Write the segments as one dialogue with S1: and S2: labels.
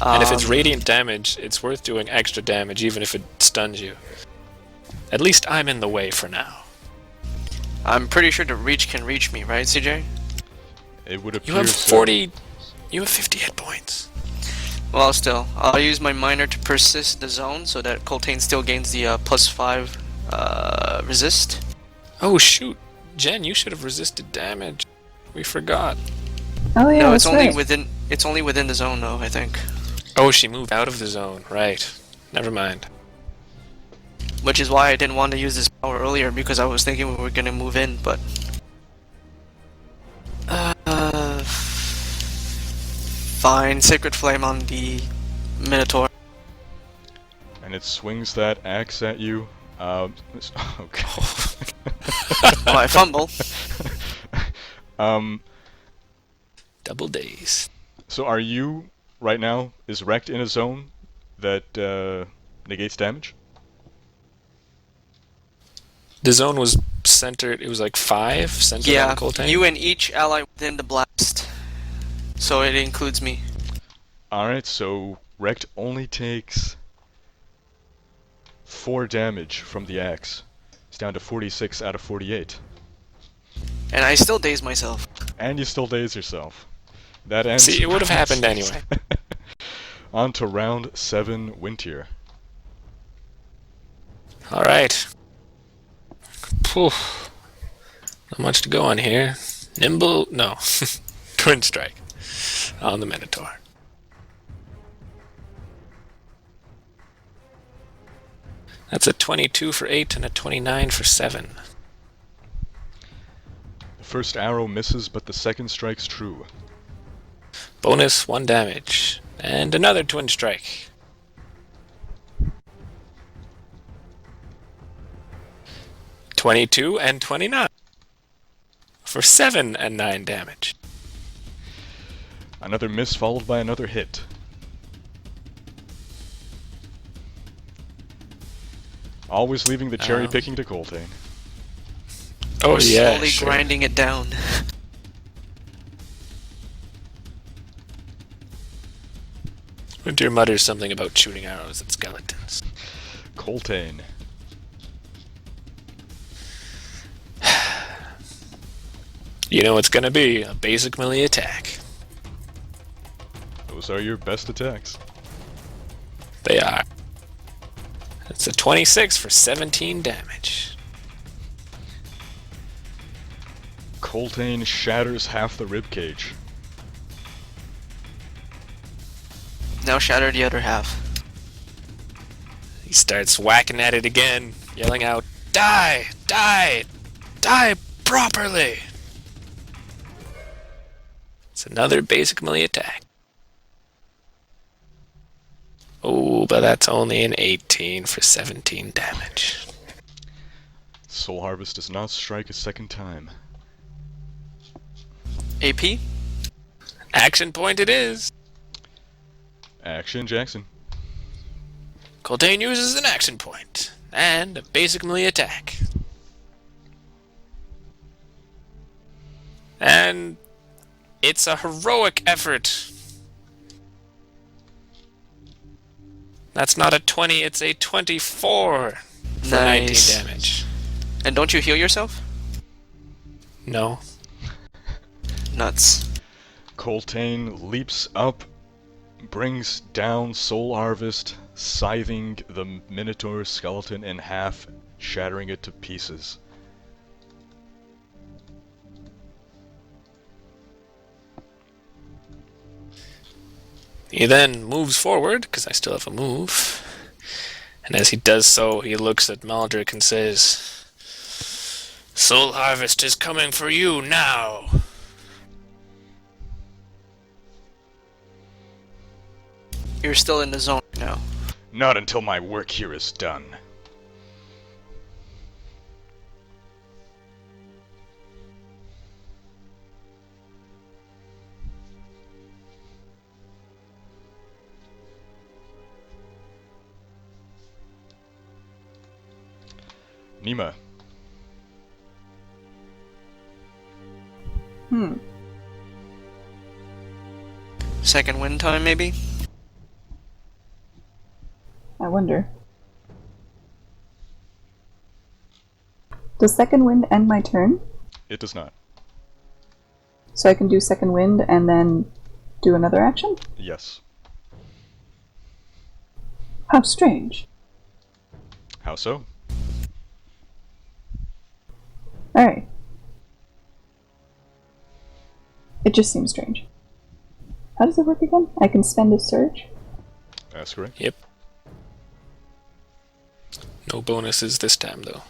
S1: And if it's radiant damage, it's worth doing extra damage even if it stuns you. At least I'm in the way for now.
S2: I'm pretty sure the reach can reach me, right, CJ?
S3: It would appear
S1: You have
S3: so.
S1: 40... You have 50 hit points.
S2: Well, still, I'll use my minor to persist the zone so that Coltane still gains the +5 resist.
S1: Oh shoot. Jen, you should have resisted damage. We forgot.
S4: Oh yeah,
S2: No,
S4: that's
S2: it's only
S4: right.
S2: within. It's only within the zone, though. I think.
S1: Oh, she moved out of the zone. Right. Never mind.
S2: Which is why I didn't want to use this power earlier, because I was thinking we were gonna move in, but. Fine, Sacred Flame on the Minotaur.
S3: And it swings that axe at you. Okay.
S2: Oh, I fumble.
S1: Double days.
S3: So are you, right now, is wrecked in a zone that negates damage?
S1: The zone was centered, it was like 5 centered
S2: Yeah,
S1: on Coltane?
S2: you and each ally within the blast. So it includes me.
S3: Alright, so wrecked only takes 4 damage from the axe. It's down to 46 out of 48.
S2: And I still daze myself.
S3: And you still daze yourself. That ends.
S1: See, it would have happened anyway.
S3: On to round 7, Winter.
S1: Alright. Phew. Not much to go on here. Nimble... no. Twin Strike. On the Minotaur. That's a 22 for 8 and a 29 for 7.
S3: The first arrow misses, but the second strike's true.
S1: Bonus 1 damage. And another Twin Strike. $22 and 29 for 7 and 9 damage.
S3: Another miss followed by another hit. Always leaving the cherry picking to Coltane.
S1: Oh
S2: We're
S1: yeah,
S2: slowly
S1: sure.
S2: grinding it down.
S1: Winter mutters something about shooting arrows at skeletons.
S3: Coltane.
S1: You know it's gonna be a basic melee attack.
S3: Those are your best attacks.
S1: They are. It's a 26 for 17 damage.
S3: Coltane shatters half the ribcage.
S2: Now shatter the other half.
S1: He starts whacking at it again, yelling out, "Die! Die! Die properly!" It's another basic melee attack. Oh, but that's only an 18 for 17 damage.
S3: Soul Harvest does not strike a second time.
S2: AP?
S1: Action point it is!
S3: Action, Jackson.
S1: Coltane uses an action point, and a basic melee attack. And it's a heroic effort. That's not a 20, it's a 24 for 19
S2: Nice.
S1: damage.
S2: And don't you heal yourself?
S1: No.
S2: Nuts.
S3: Coltane leaps up, brings down Soul Harvest, scything the Minotaur skeleton in half, shattering it to pieces.
S1: He then moves forward, because I still have a move. And as he does so, he looks at Maldrick and says, "Soul Harvest is coming for you now."
S2: You're still in the zone now.
S3: Not until my work here is done. Nima.
S4: Hmm.
S2: Second win time, maybe?
S4: I wonder. Does second wind end my turn?
S3: It does not.
S4: So I can do second wind and then do another action?
S3: Yes.
S4: How strange.
S3: How so?
S4: Alright. It just seems strange. How does it work again? I can spend a surge?
S3: That's correct.
S1: Yep. No bonuses this time, though.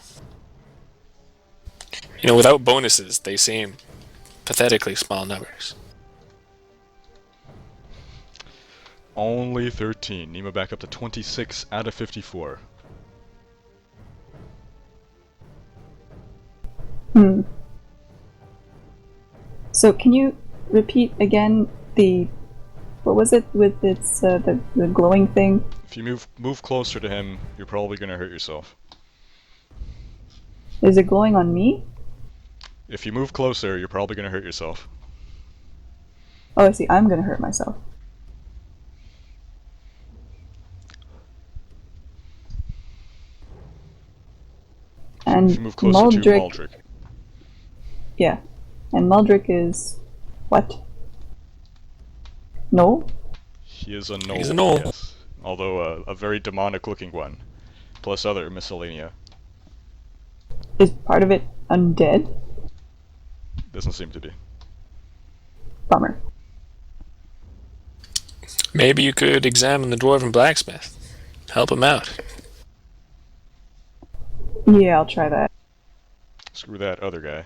S1: You know, without bonuses, they seem pathetically small numbers.
S3: Only 13. Nima back up to 26 out of 54.
S4: So can you repeat again the... What was it with its the glowing thing?
S3: If you move closer to him, you're probably gonna hurt yourself.
S4: Is it glowing on me?
S3: If you move closer, you're probably gonna hurt yourself.
S4: Oh, I see. I'm gonna hurt myself. And
S3: If you move closer to Maldrick.
S4: Yeah. And Maldrick is... what? Gnoll?
S3: He is a gnoll.
S1: He's a gnoll.
S3: Yes. Although a very demonic-looking one, plus other miscellanea.
S4: Is part of it undead?
S3: Doesn't seem to be.
S4: Bummer.
S1: Maybe you could examine the dwarven blacksmith. Help him out.
S4: Yeah, I'll try that.
S3: Screw that other guy.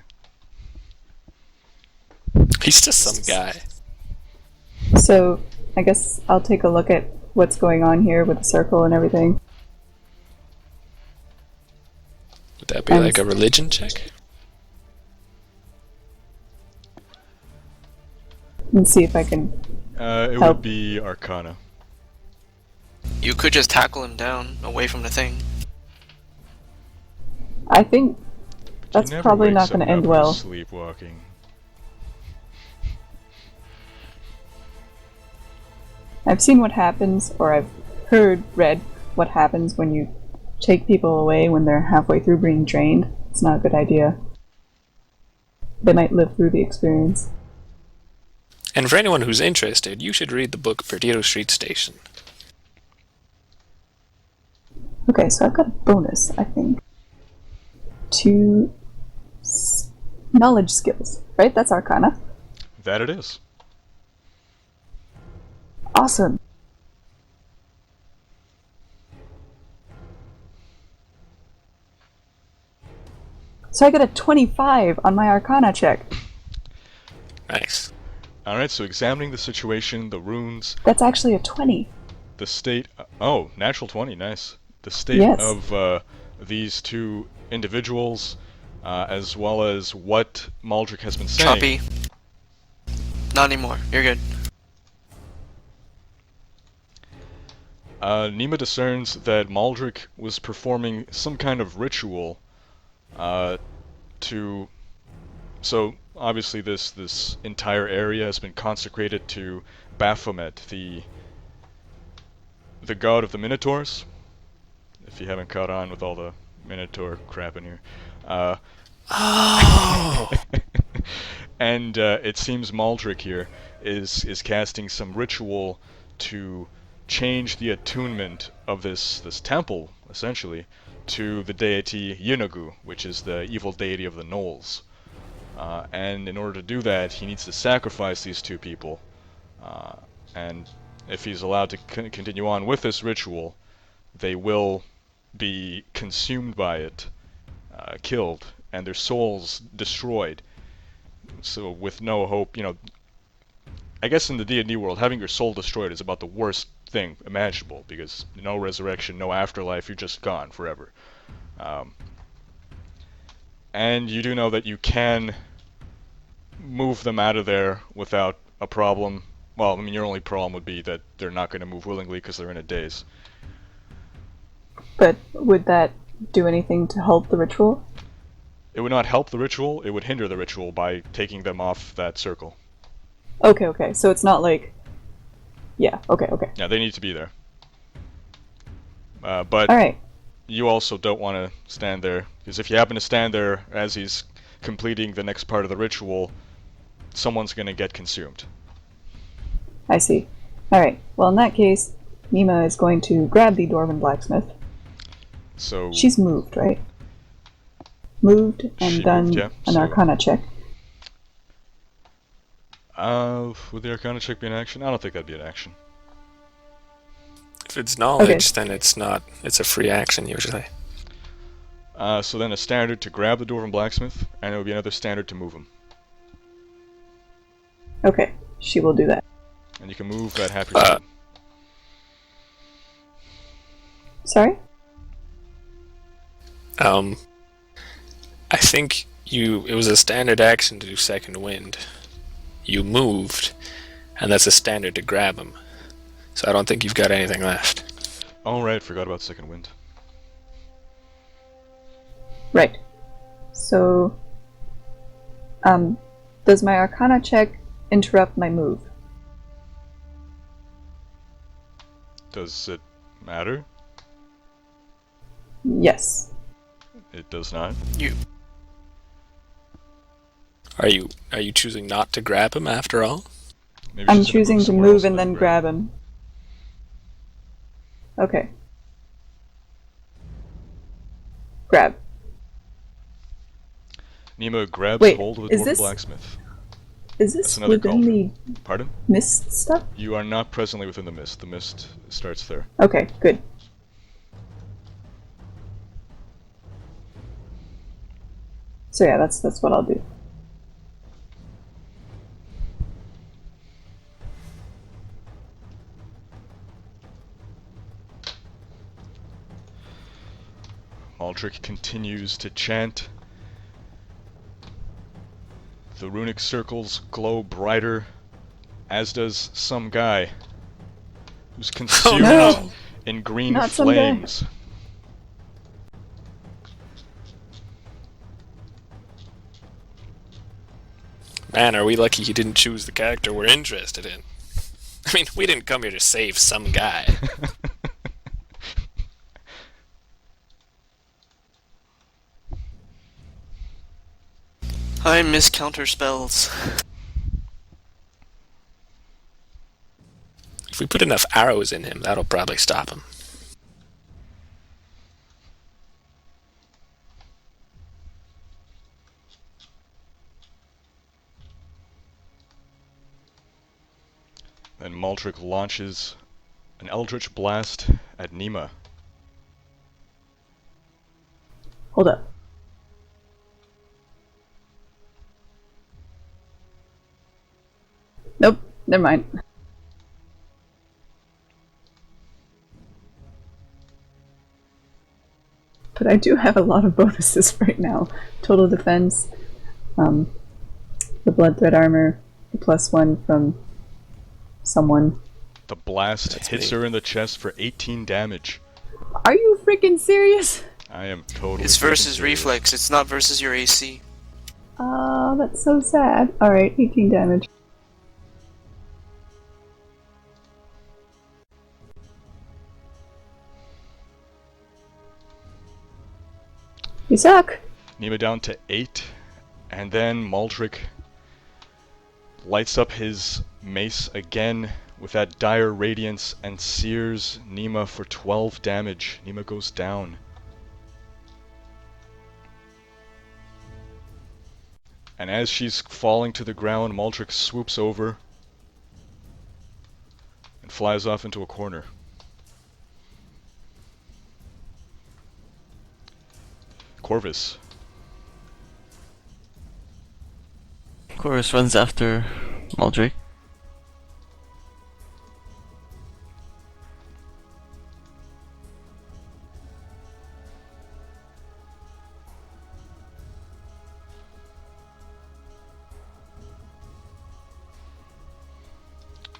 S1: He's just some guy.
S4: So, I guess I'll take a look at what's going on here with the circle and everything.
S1: Would that be like a religion check?
S4: And see if I can...
S3: It
S4: Help.
S3: would be Arcana.
S2: You could just tackle him down, away from the thing.
S4: I think
S3: But
S4: that's
S3: he never
S4: probably not
S3: wakes
S4: going
S3: up
S4: to end
S3: out of
S4: well.
S3: Sleepwalking.
S4: I've seen what happens, or I've read what happens when you take people away when they're halfway through being drained. It's not a good idea. They might live through the experience.
S1: And for anyone who's interested, you should read the book Perdido Street Station.
S4: Okay, so I've got a bonus, I think. To knowledge skills, right? That's Arcana.
S3: That it is.
S4: Awesome. So I got a 25 on my Arcana check.
S1: Nice.
S3: Alright, so examining the situation, the runes,
S4: That's actually a 20.
S3: the state... oh, natural 20, nice. The state
S4: Yes.
S3: of these two individuals, as well as what Maldrick has been saying.
S2: Choppy. Not anymore. You're good.
S3: Nima discerns that Maldrick was performing some kind of ritual to... So, obviously this entire area has been consecrated to Baphomet, the god of the Minotaurs. If you haven't caught on with all the Minotaur crap in here.
S1: Oh!
S3: And it seems Maldrick here is casting some ritual to change the attunement of this temple, essentially, to the deity Yinagu, which is the evil deity of the Gnolls. And in order to do that, he needs to sacrifice these two people. And if he's allowed to continue on with this ritual, they will be consumed by it, killed, and their souls destroyed. So with no hope, you know, I guess in the D&D world, having your soul destroyed is about the worst thing imaginable, because no resurrection, no afterlife, you're just gone forever. And you do know that you can move them out of there without a problem. Well, I mean, your only problem would be that they're not going to move willingly because they're in a daze.
S4: But would that do anything to help the ritual?
S3: It would not help the ritual, it would hinder the ritual by taking them off that circle.
S4: Okay, so it's not like... Yeah, okay.
S3: Yeah, they need to be there. But
S4: Alright.
S3: you also don't want to stand there, because if you happen to stand there as he's completing the next part of the ritual, someone's going to get consumed.
S4: I see. Alright. Well, in that case, Nima is going to grab the dwarven blacksmith.
S3: So
S4: She's moved, right? Moved and
S3: She
S4: done
S3: moved, yeah,
S4: an
S3: so-
S4: arcana check.
S3: Would the Arcana check be an action? I don't think that'd be an action.
S1: If it's knowledge,
S4: Okay.
S1: then it's not. It's a free action usually.
S3: So then a standard to grab the dwarven blacksmith, and it would be another standard to move him.
S4: Okay, she will do that.
S3: And you can move at half your
S1: Uh,
S3: speed.
S4: Sorry?
S1: I think it was a standard action to do second wind. You moved, and that's a standard to grab him. So I don't think you've got anything left.
S3: Oh right, forgot about second wind.
S4: Right. So, does my arcana check interrupt my move?
S3: Does it matter?
S4: Yes.
S3: It does not.
S1: Are you choosing not to grab him after all?
S3: Maybe
S4: I'm
S3: she's gonna
S4: choosing to
S3: somewhere else
S4: move and then grab him. Okay. Grab.
S3: Nima grabs
S4: Wait,
S3: hold of the
S4: is
S3: dwarven
S4: this-
S3: blacksmith.
S4: Is
S3: That's
S4: this
S3: another
S4: within the
S3: Pardon?
S4: mist stuff?
S3: You are not presently within the mist. The mist starts there.
S4: Okay, good. So yeah, that's what I'll do.
S3: Maldrick continues to chant. The runic circles glow brighter, as does some guy who's consumed
S1: no.
S3: in green
S4: Not some guy.
S3: flames.
S1: Man, are we lucky he didn't choose the character we're interested in. I mean, we didn't come here to save some guy.
S2: I miss counter spells.
S1: If we put enough arrows in him, that'll probably stop him.
S3: Then Maldrick launches an eldritch blast at Nima.
S4: Hold up. Nope, never mind. But I do have a lot of bonuses right now. Total defense, the blood thread armor, the +1 from someone.
S3: The blast
S1: That's
S3: hits
S1: me.
S3: her in the chest for 18 damage.
S4: Are you freaking serious?
S3: I am totally.
S2: It's
S3: freaking
S2: versus
S3: serious.
S2: reflex, it's not versus your AC.
S4: Oh, that's so sad. Alright, 18 damage. You suck!
S3: Nima down to 8, and then Maldrick lights up his mace again with that dire radiance and sears Nima for 12 damage. Nima goes down. And as she's falling to the ground, Maldrick swoops over and flies off into a corner. Corvus.
S5: Chorus runs after Maldrick.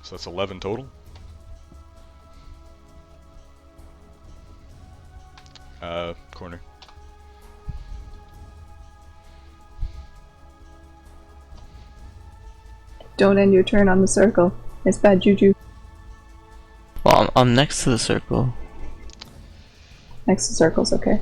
S3: So that's 11 total. Corner.
S4: Don't end your turn on the circle. It's bad juju.
S5: Well, I'm next to the circle.
S4: Next to circle's okay.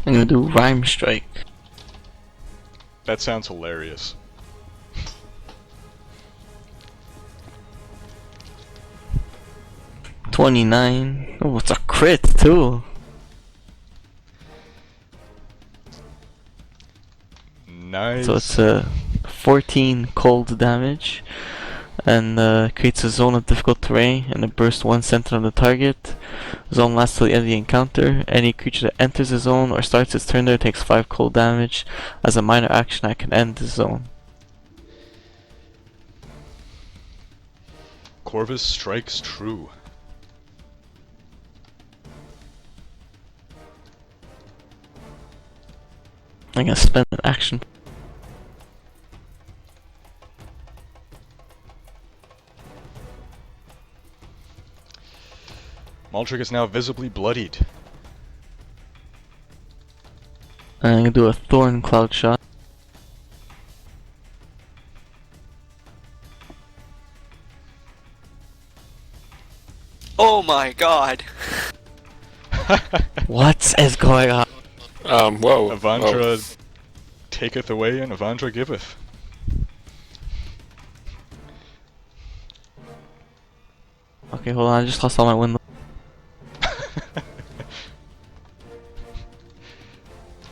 S5: I'm gonna do Rhyme Strike.
S3: That sounds hilarious.
S5: $29. Oh, it's a crit too.
S3: Nice.
S5: So it's 14 cold damage, and creates a zone of difficult terrain, and a burst 1 center on the target. Zone lasts till the end of the encounter. Any creature that enters the zone or starts its turn there takes 5 cold damage. As a minor action, I can end the zone.
S3: Corvus strikes true.
S5: I'm gonna spend an action.
S3: Maldrick is now visibly bloodied.
S5: And I'm gonna do a Thorn Cloud Shot.
S2: Oh my god!
S5: What is going on?
S1: Whoa.
S3: Avandra taketh away and Avandra giveth.
S5: Okay, hold on, I just lost all my windows.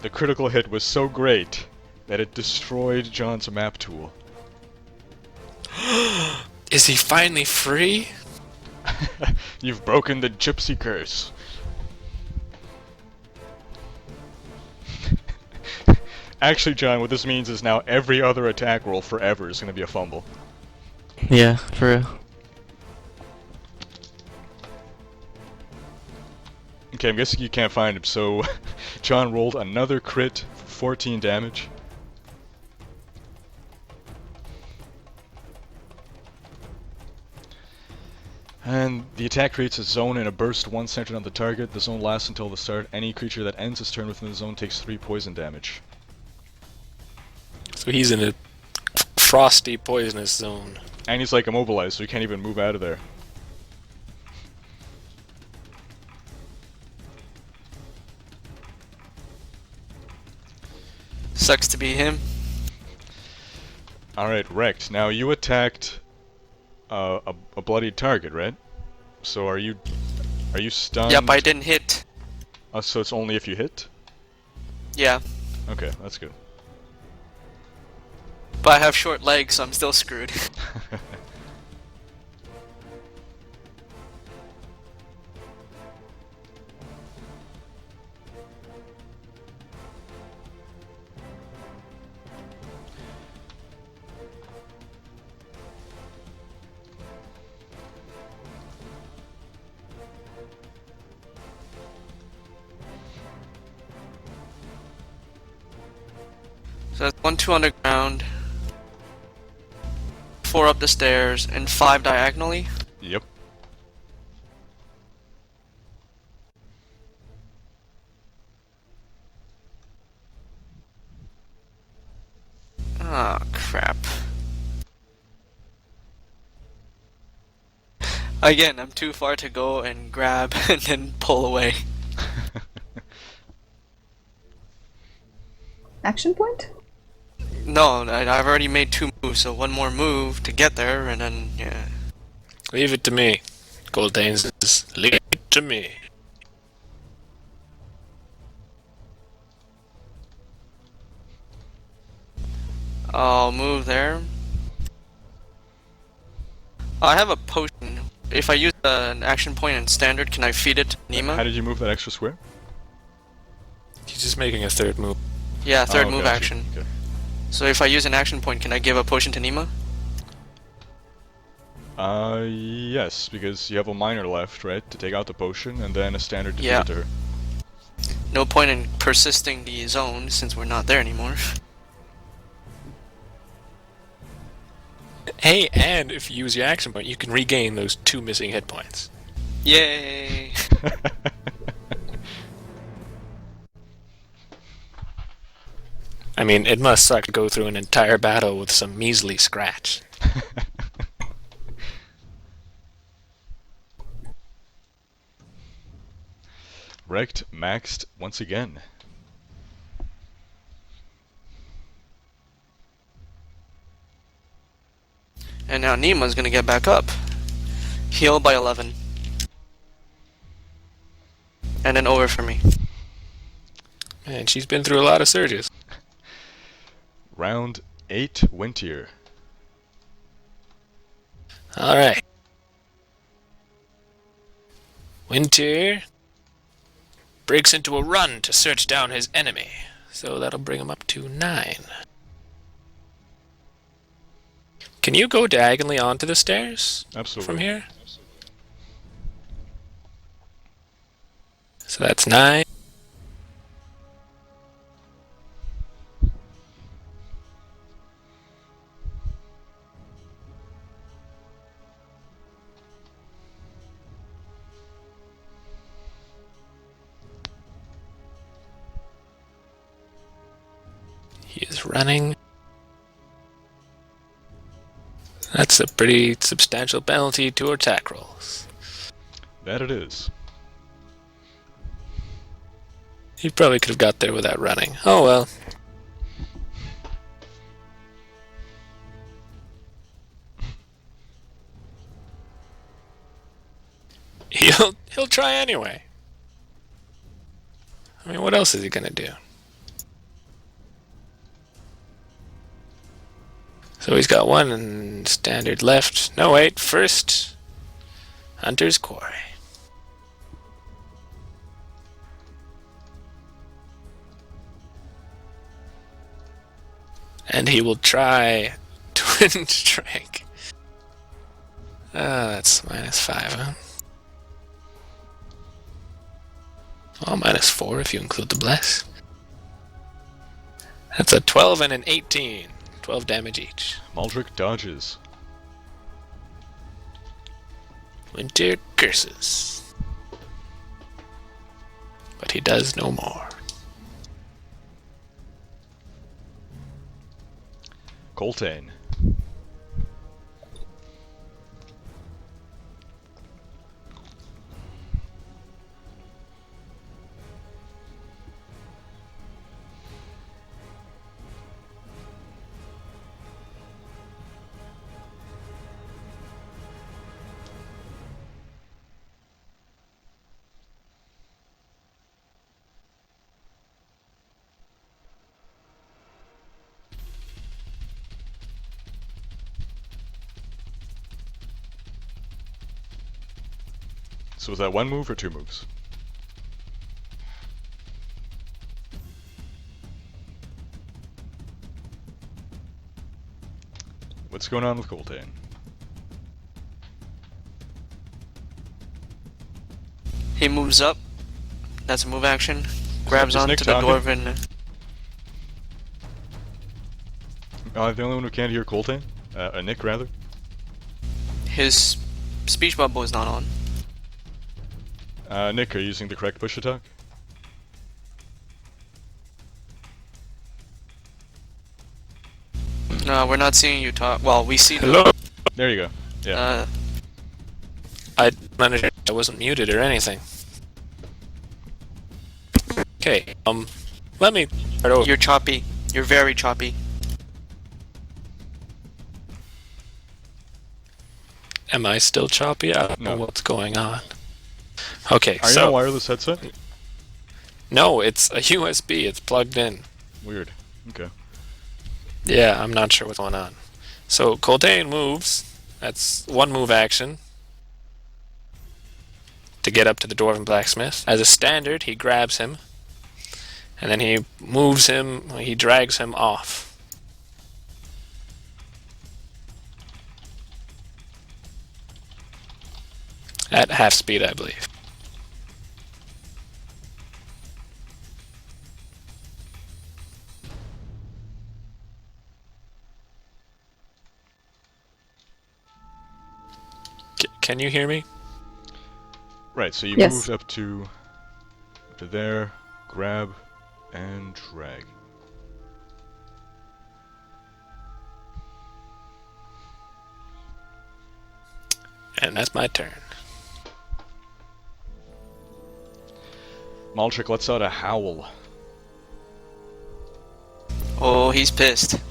S3: The critical hit was so great that it destroyed John's map tool.
S1: Is he finally free?
S3: You've broken the gypsy curse. Actually, John, what this means is now every other attack roll forever is going to be a fumble.
S5: Yeah, for real.
S3: Okay, I'm guessing you can't find him, so John rolled another crit for 14 damage. And the attack creates a zone and a burst 1 centered on the target. The zone lasts until the start. Any creature that ends its turn within the zone takes 3 poison damage.
S1: So he's in a frosty, poisonous zone.
S3: And he's like immobilized, so he can't even move out of there.
S2: Sucks to be him.
S3: Alright, Wrecked. Now you attacked a bloodied target, right? So are you stunned?
S2: Yep, I didn't hit.
S3: So it's only if you hit?
S2: Yeah,
S3: Okay, that's good.
S2: but I have short legs, so I'm still screwed. So that's 1, 2 underground, 4 up the stairs, and 5 diagonally.
S3: Yep.
S2: Ah, crap. Again, I'm too far to go and grab and then pull away.
S4: Action point?
S2: No, I've already made 2 moves, so 1 more move to get there, and then, yeah.
S1: Leave it to me. Goldane says, leave it to me.
S2: I'll move there. I have a potion. If I use an action point in standard, can I feed it to
S3: How
S2: Nima?
S3: did you move that extra square?
S1: He's just making a third move.
S2: Yeah, third
S3: Oh,
S2: move
S3: gotcha.
S2: action.
S3: Okay.
S2: So if I use an action point, can I give a potion to Nima?
S3: Yes, because you have a minor left, right, to take out the potion, and then a standard to
S2: Yeah.
S3: feed it to her.
S2: No point in persisting the zone since we're not there anymore.
S1: Hey, and if you use your action point, you can regain those 2 missing hit points.
S2: Yay!
S1: I mean, it must suck to go through an entire battle with some measly scratch.
S3: Wrecked, maxed once again.
S2: And now Nima's gonna get back up. Heal by 11. And then over for me.
S1: And she's been through a lot of surges.
S3: Round 8, Wintier.
S1: Alright. Winter breaks into a run to search down his enemy. So that'll bring him up to 9. Can you go diagonally onto the stairs?
S3: Absolutely.
S1: From here? So that's 9. He is running. That's a pretty substantial penalty to attack rolls.
S3: That it is.
S1: He probably could have got there without running. Oh well. He'll try anyway. I mean, what else is he gonna do? So he's got one standard left. No, wait, first Hunter's Quarry. And he will try Twin Strike. That's -5, huh? Well, -4 if you include the bless. That's a 12 and an 18. 12 damage each.
S3: Maldrick dodges.
S1: Winter curses. But he does no more.
S3: Coltane. So was that one move or 2 moves? What's going on with Coltane?
S2: He moves up. That's a move action. Grabs
S3: Is
S2: onto
S3: Nick
S2: the
S3: talking?
S2: dwarven.
S3: I'm the only one who can't hear Coltane? Nick, rather?
S2: His speech bubble is not on.
S3: Nick, are you using the correct push attack?
S2: No, we're not seeing you talk. Well, we see the.
S1: Hello?
S3: There you go. Yeah.
S1: I wasn't muted or anything. Okay, let me start over.
S2: You're choppy. You're very choppy.
S1: Am I still choppy? I don't know
S3: No.
S1: what's going on. Okay,
S3: Are you on a wireless headset?
S1: no, it's a USB. It's plugged in.
S3: Weird. Okay.
S1: Yeah, I'm not sure what's going on. So Coltane moves. That's one move action to get up to the dwarven blacksmith. As a standard, he grabs him, and then he moves him. He drags him off. At half speed, I believe. Can you hear me?
S3: Right, so you
S4: Yes.
S3: moved up to there, grab, and drag.
S1: And that's my turn.
S3: Maldrick lets out a howl.
S2: Oh, he's pissed.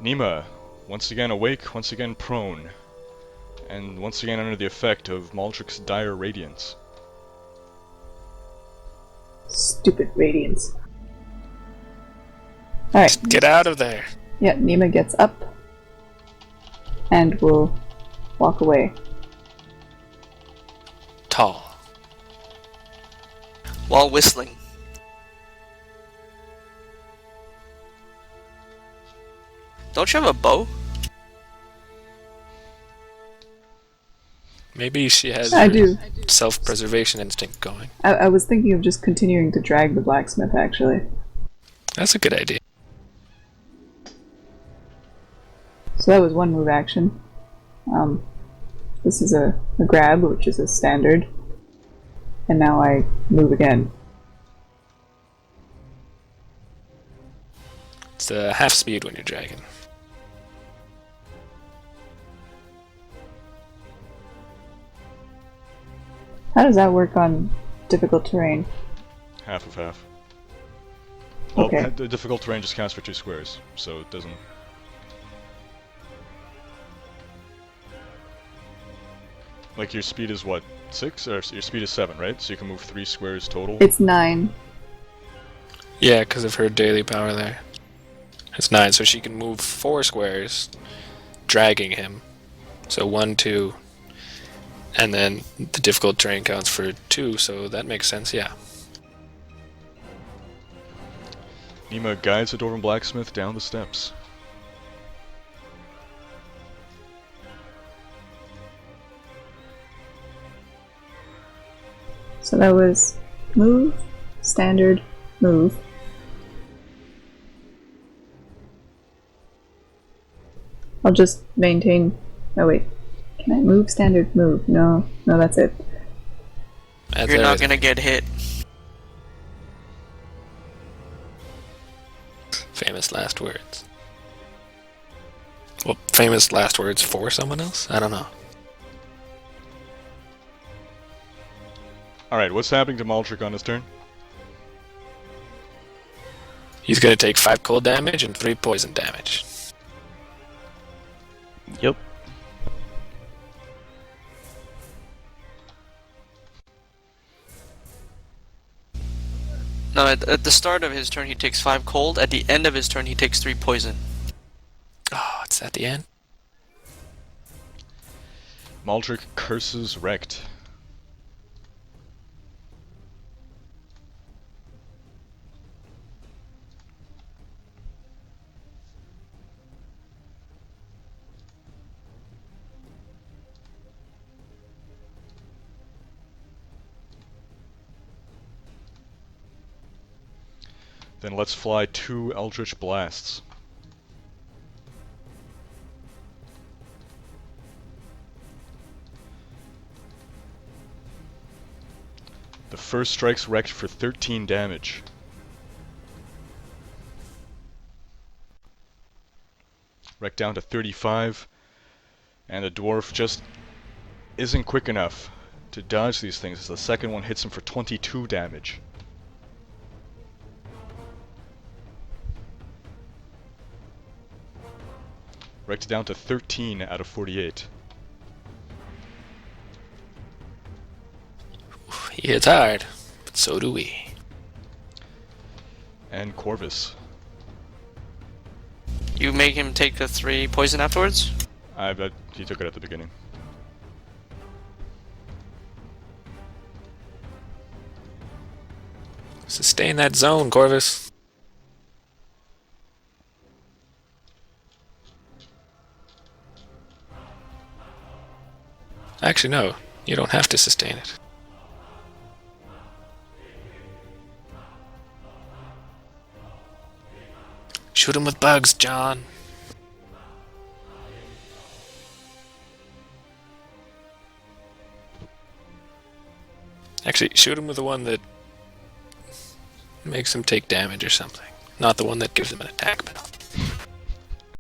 S3: Nima, once again awake, once again prone, and once again under the effect of Maldrick's dire radiance.
S4: Stupid radiance. Alright.
S1: Get out of there.
S4: Yeah, Nima gets up and will walk away.
S1: Tall.
S2: While whistling. Don't you have a bow?
S1: Maybe she has
S4: I
S1: her
S4: do.
S1: self-preservation instinct going.
S4: I was thinking of just continuing to drag the blacksmith, actually.
S1: That's a good idea.
S4: So that was one move action. This is a grab, which is a standard. And now I move again.
S1: It's half speed when you're dragging.
S4: How does that work on difficult terrain?
S3: Half of half. Well,
S4: Okay.
S3: the difficult terrain just counts for 2 squares, so it doesn't... Like, your speed is what, 6? Or your speed is 7, right? So you can move 3 squares total?
S4: It's 9.
S1: Yeah, because of her daily power there. It's 9, so she can move 4 squares, dragging him. So 1, 2, and then the difficult terrain counts for 2, so that makes sense, yeah.
S3: Nima guides the dwarven blacksmith down the steps.
S4: So that was move, standard, move. I'll just maintain... Oh wait. Can I move, standard, move? No, that's it.
S1: That's
S2: You're not
S1: everything.
S2: gonna get hit.
S1: Famous last words. Well, famous last words for someone else? I don't know.
S3: Alright, what's happening to Maldrick on his turn?
S1: He's gonna take 5 cold damage and 3 poison damage.
S5: Yep.
S2: No, at the start of his turn he takes 5 cold, at the end of his turn he takes 3 poison.
S1: Oh, it's at the end?
S3: Maldrick curses wrecked. Then let's fly 2 Eldritch Blasts. The first strikes wrecked for 13 damage. Wrecked down to 35, and the dwarf just isn't quick enough to dodge these things as the second one hits him for 22 damage. Wrecked down to 13 out of 48.
S1: He hits hard, but so do we.
S3: And Corvus.
S2: You make him take the 3 poison afterwards?
S3: I bet he took it at the beginning.
S1: Sustain that zone, Corvus. Actually, no. You don't have to sustain it. Shoot him with bugs, John. Actually, shoot him with the one that makes him take damage or something. Not the one that gives him an attack penalty.